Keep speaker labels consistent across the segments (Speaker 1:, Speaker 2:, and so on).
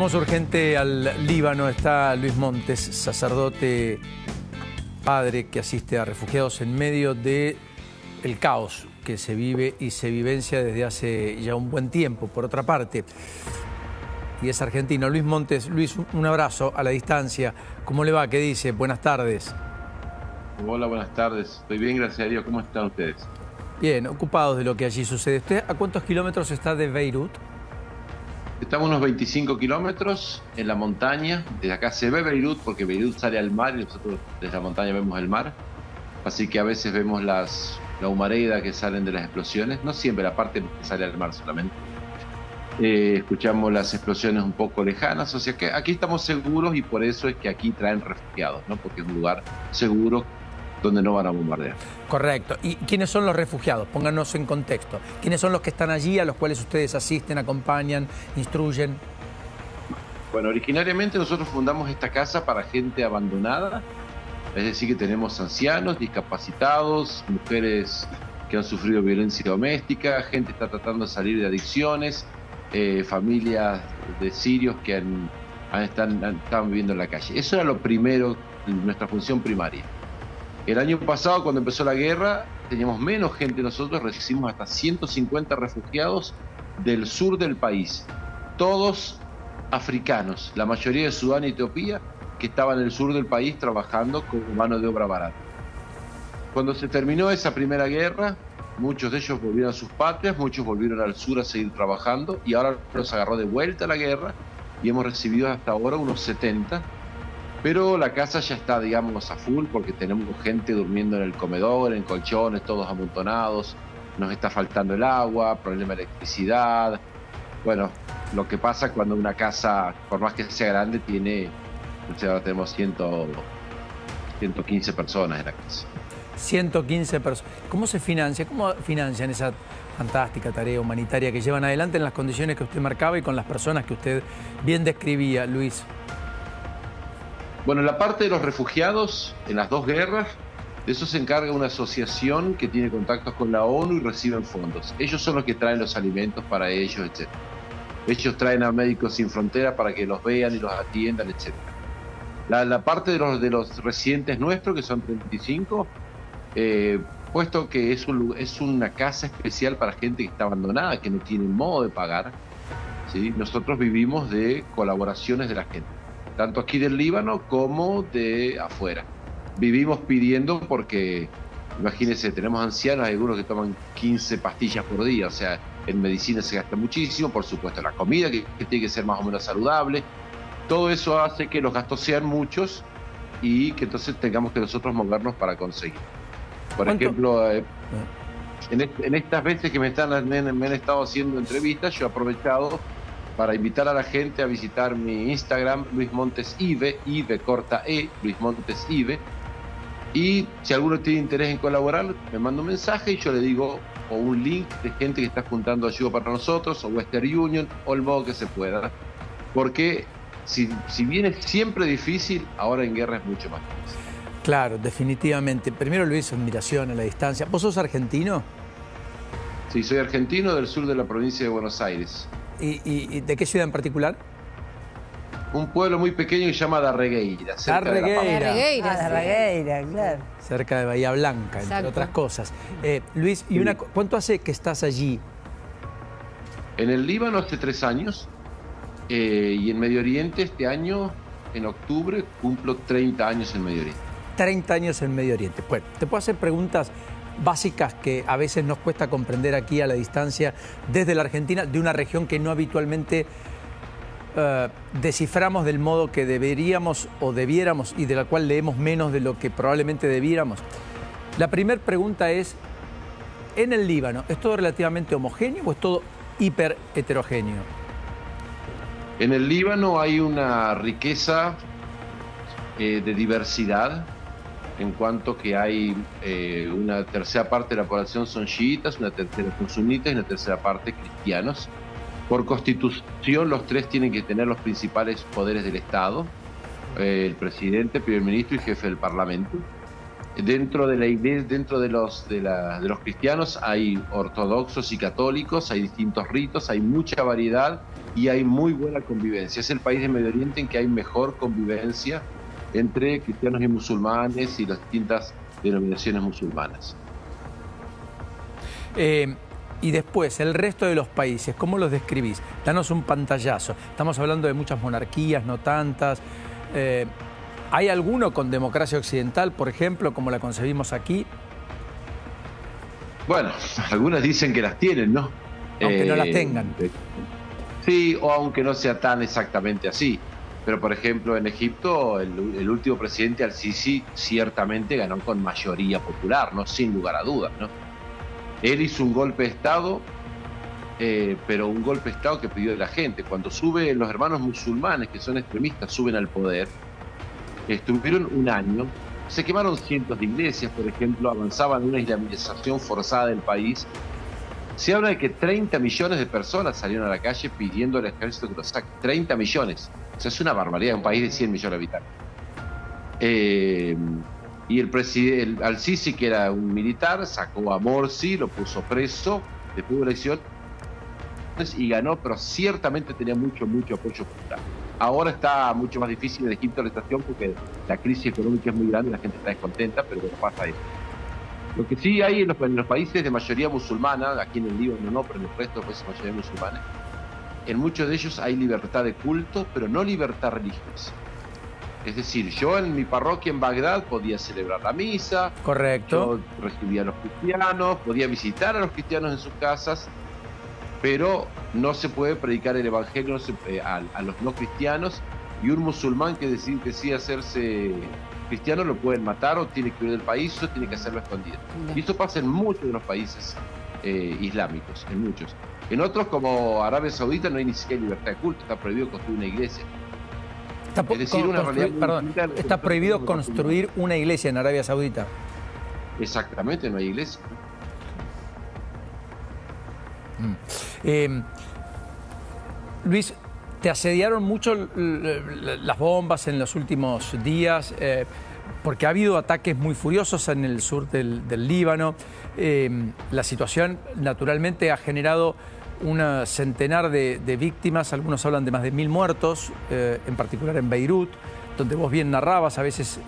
Speaker 1: Vamos urgente al Líbano. Está Luis Montes, sacerdote, padre que asiste a refugiados en medio del caos que se vive y se vivencia desde hace ya un buen tiempo, por otra parte. Y es argentino. Luis Montes. Luis, un abrazo a la distancia. ¿Cómo le va? ¿Qué dice? Buenas tardes.
Speaker 2: Hola, buenas tardes. Estoy bien, gracias a Dios. ¿Cómo están ustedes?
Speaker 1: Bien, ocupados de lo que allí sucede. ¿Usted a cuántos kilómetros está de Beirut?
Speaker 2: Estamos unos 25 kilómetros en la montaña. Desde acá se ve Beirut porque Beirut sale al mar y nosotros desde la montaña vemos el mar. Así que a veces vemos la humareda que salen de las explosiones. No siempre, la parte que sale al mar solamente. Escuchamos las explosiones un poco lejanas. O sea que aquí estamos seguros y por eso es que aquí traen refugiados, ¿no? Porque es un lugar seguro donde no van a bombardear.
Speaker 1: Correcto. ¿Y quiénes son los refugiados? Pónganos en contexto. ¿Quiénes son los que están allí, a los cuales ustedes asisten, acompañan, instruyen?
Speaker 2: Bueno, originariamente nosotros fundamos esta casa para gente abandonada, es decir, que tenemos ancianos, discapacitados, mujeres que han sufrido violencia doméstica, gente que está tratando de salir de adicciones, familias de sirios que estaban viviendo en la calle. Eso era lo primero, nuestra función primaria. El año pasado, cuando empezó la guerra, teníamos menos gente nosotros, recibimos hasta 150 refugiados del sur del país, todos africanos, la mayoría de Sudán y Etiopía, que estaban en el sur del país trabajando como mano de obra barata. Cuando se terminó esa primera guerra, muchos de ellos volvieron a sus patrias, muchos volvieron al sur a seguir trabajando y ahora los agarró de vuelta a la guerra y hemos recibido hasta ahora unos 70. Pero la casa ya está, digamos, a full porque tenemos gente durmiendo en el comedor, en colchones, todos amontonados. Nos está faltando el agua, problema de electricidad. Bueno, lo que pasa cuando una casa, por más que sea grande, tiene, no sé, ahora tenemos 115 personas en la casa.
Speaker 1: 115 personas. ¿Cómo se financia? ¿Cómo financian esa fantástica tarea humanitaria que llevan adelante en las condiciones que usted marcaba y con las personas que usted bien describía, Luis?
Speaker 2: Bueno, la parte de los refugiados en las dos guerras, de eso se encarga una asociación que tiene contactos con la ONU y reciben fondos. Ellos son los que traen los alimentos para ellos, etc. Ellos traen a Médicos Sin Fronteras para que los vean y los atiendan, etc. La parte de los residentes nuestros, que son 35, puesto que es una casa especial para gente que está abandonada, que no tiene modo de pagar, ¿sí? Nosotros vivimos de colaboraciones de la gente, tanto aquí del Líbano como de afuera. Vivimos pidiendo porque, imagínense, tenemos ancianos, hay algunos que toman 15 pastillas por día, o sea, en medicina se gasta muchísimo, por supuesto la comida que tiene que ser más o menos saludable. Todo eso hace que los gastos sean muchos y que entonces tengamos que nosotros movernos para conseguir. Por ejemplo, en estas veces que me han estado haciendo entrevistas, yo he aprovechado para invitar a la gente a visitar mi Instagram, Luis Montes Ive, Ive corta E, Luis Montes Ive. Y si alguno tiene interés en colaborar, me manda un mensaje y yo le digo, o un link de gente que está juntando ayuda para nosotros, o Western Union, o el modo que se pueda. Porque si bien es siempre difícil, ahora en guerra es mucho más difícil.
Speaker 1: Claro, definitivamente. Primero, Luis, admiración a la distancia. ¿Vos sos argentino?
Speaker 2: Sí, soy argentino del sur de la provincia de Buenos Aires.
Speaker 1: ¿Y de qué ciudad en particular?
Speaker 2: Un pueblo muy pequeño que se llama Darregueira.
Speaker 3: Darregueira, claro.
Speaker 1: Cerca de Bahía Blanca, entre otras cosas. Luis, ¿cuánto hace que estás allí?
Speaker 2: En el Líbano hace 3 años y en Medio Oriente este año, en octubre, cumplo 30 años en Medio Oriente.
Speaker 1: 30 años en Medio Oriente. Bueno, te puedo hacer preguntas básicas que a veces nos cuesta comprender aquí a la distancia desde la Argentina, de una región que no habitualmente desciframos del modo que deberíamos o debiéramos y de la cual leemos menos de lo que probablemente debiéramos. La primera pregunta es, ¿en el Líbano es todo relativamente homogéneo o es todo hiper heterogéneo?
Speaker 2: En el Líbano hay una riqueza de diversidad, en cuanto que hay una tercera parte de la población son chiitas, una tercera son sunitas y una tercera parte cristianos. Por constitución los tres tienen que tener los principales poderes del Estado, el presidente, el primer ministro y jefe del parlamento. Dentro de la iglesia, dentro de los cristianos hay ortodoxos y católicos, hay distintos ritos, hay mucha variedad y hay muy buena convivencia. Es el país de Medio Oriente en que hay mejor convivencia entre cristianos y musulmanes y las distintas denominaciones musulmanas.
Speaker 1: Y después, el resto de los países, ¿cómo los describís? Danos un pantallazo. Estamos hablando de muchas monarquías, no tantas. ¿Hay alguno con democracia occidental, por ejemplo, como la concebimos aquí?
Speaker 2: Bueno, algunas dicen que las tienen, ¿no?
Speaker 1: Aunque no las tengan.
Speaker 2: Sí, o aunque no sea tan exactamente así. Pero, por ejemplo, en Egipto, el último presidente, Al-Sisi, ciertamente ganó con mayoría popular, ¿no? Sin lugar a dudas, ¿no? Él hizo un golpe de Estado, pero un golpe de Estado que pidió de la gente. Cuando suben los hermanos musulmanes, que son extremistas, suben al poder, estuvieron un año, se quemaron cientos de iglesias, por ejemplo, avanzaban en una islamización forzada del país. Se habla de que 30 millones de personas salieron a la calle pidiendo al ejército que los saque. 30 millones. O sea, es una barbaridad, un país de 100 millones de habitantes. Y el presidente Al-Sisi, que era un militar, sacó a Morsi, lo puso preso después de elecciones y ganó, pero ciertamente tenía mucho apoyo popular. Ahora está mucho más difícil en Egipto la situación porque la crisis económica es muy grande, la gente está descontenta, pero bueno, pasa eso. Lo que sí hay en los países de mayoría musulmana, aquí en el Líbano no, pero en el resto de los países de mayoría musulmana, en muchos de ellos hay libertad de culto, pero no libertad religiosa. Es decir, yo en mi parroquia en Bagdad podía celebrar la misa.
Speaker 1: Correcto.
Speaker 2: Yo recibía a los cristianos, podía visitar a los cristianos en sus casas, pero no se puede predicar el evangelio a los no cristianos, y un musulmán que decide hacerse cristiano lo pueden matar o tiene que huir del país o tiene que hacerlo escondido. Y eso pasa en muchos de los países islámicos, en muchos. En otros, como Arabia Saudita, no hay ni siquiera libertad de culto, está prohibido construir una iglesia.
Speaker 1: Es decir, está prohibido construir una iglesia en Arabia Saudita.
Speaker 2: Exactamente, no hay iglesia.
Speaker 1: Luis, ¿te asediaron mucho las bombas en los últimos días? Porque ha habido ataques muy furiosos en el sur del Líbano. La situación, naturalmente, ha generado un centenar de víctimas. Algunos hablan de más de 1000 muertos, en particular en Beirut, donde vos bien narrabas, a veces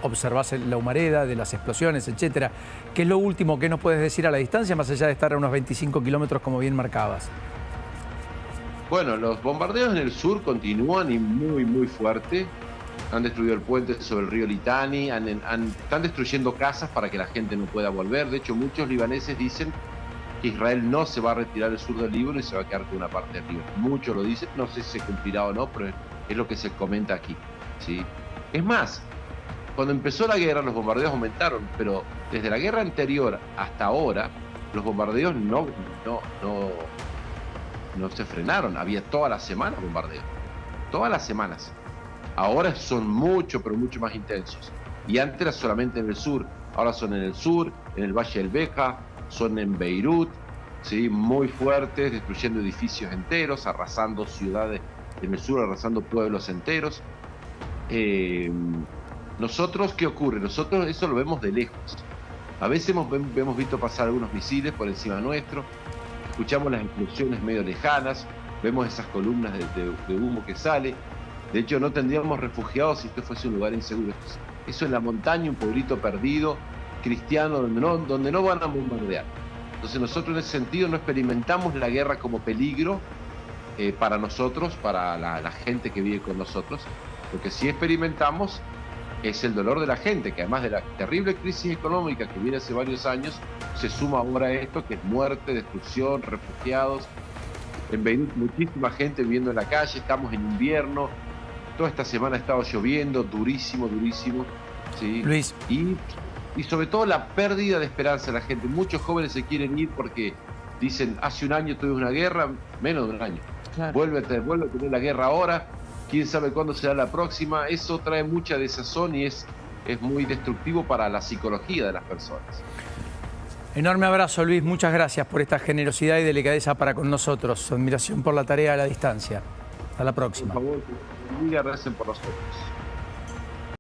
Speaker 1: observás la humareda de las explosiones, etcétera. ¿Qué es lo último que nos puedes decir a la distancia, más allá de estar a unos 25 kilómetros, como bien marcabas?
Speaker 2: Bueno, los bombardeos en el sur continúan y muy fuerte. Han destruido el puente sobre el río Litani, están destruyendo casas para que la gente no pueda volver. De hecho, muchos libaneses dicen que Israel no se va a retirar del sur del Líbano y se va a quedar con una parte del Líbano. Muchos lo dicen, no sé si se cumplirá o no, pero es lo que se comenta aquí, ¿sí? Es más, cuando empezó la guerra los bombardeos aumentaron, pero desde la guerra anterior hasta ahora los bombardeos no se frenaron. Había todas las semanas bombardeos, todas las semanas. Ahora son pero mucho más intensos. Y antes era solamente en el sur, ahora son en el sur, en el Valle del Beja, son en Beirut, ¿sí? Muy fuertes, destruyendo edificios enteros, arrasando ciudades en el sur, arrasando pueblos enteros. Nosotros, ¿qué ocurre? Nosotros eso lo vemos de lejos. A veces hemos visto pasar algunos misiles por encima nuestro, escuchamos las explosiones medio lejanas, vemos esas columnas de humo que sale. De hecho, no tendríamos refugiados si esto fuese un lugar inseguro. Eso en la montaña, un pueblito perdido, cristiano, donde no van a bombardear. Entonces nosotros en ese sentido no experimentamos la guerra como peligro para nosotros, para la gente que vive con nosotros. Lo que sí experimentamos es el dolor de la gente, que además de la terrible crisis económica que viene hace varios años, se suma ahora esto, que es muerte, destrucción, refugiados. En Beirut muchísima gente viviendo en la calle, estamos en invierno, toda esta semana ha estado lloviendo, durísimo, ¿sí?
Speaker 1: Luis.
Speaker 2: Y sobre todo la pérdida de esperanza de la gente. Muchos jóvenes se quieren ir porque dicen, hace un año tuve una guerra, menos de un año. Claro. Vuelve a tener la guerra ahora, quién sabe cuándo será la próxima. Eso trae mucha desazón y es muy destructivo para la psicología de las personas.
Speaker 1: Enorme abrazo, Luis. Muchas gracias por esta generosidad y delicadeza para con nosotros. Admiración por la tarea a la distancia. Hasta la próxima.
Speaker 2: Por favor, gracias por nosotros.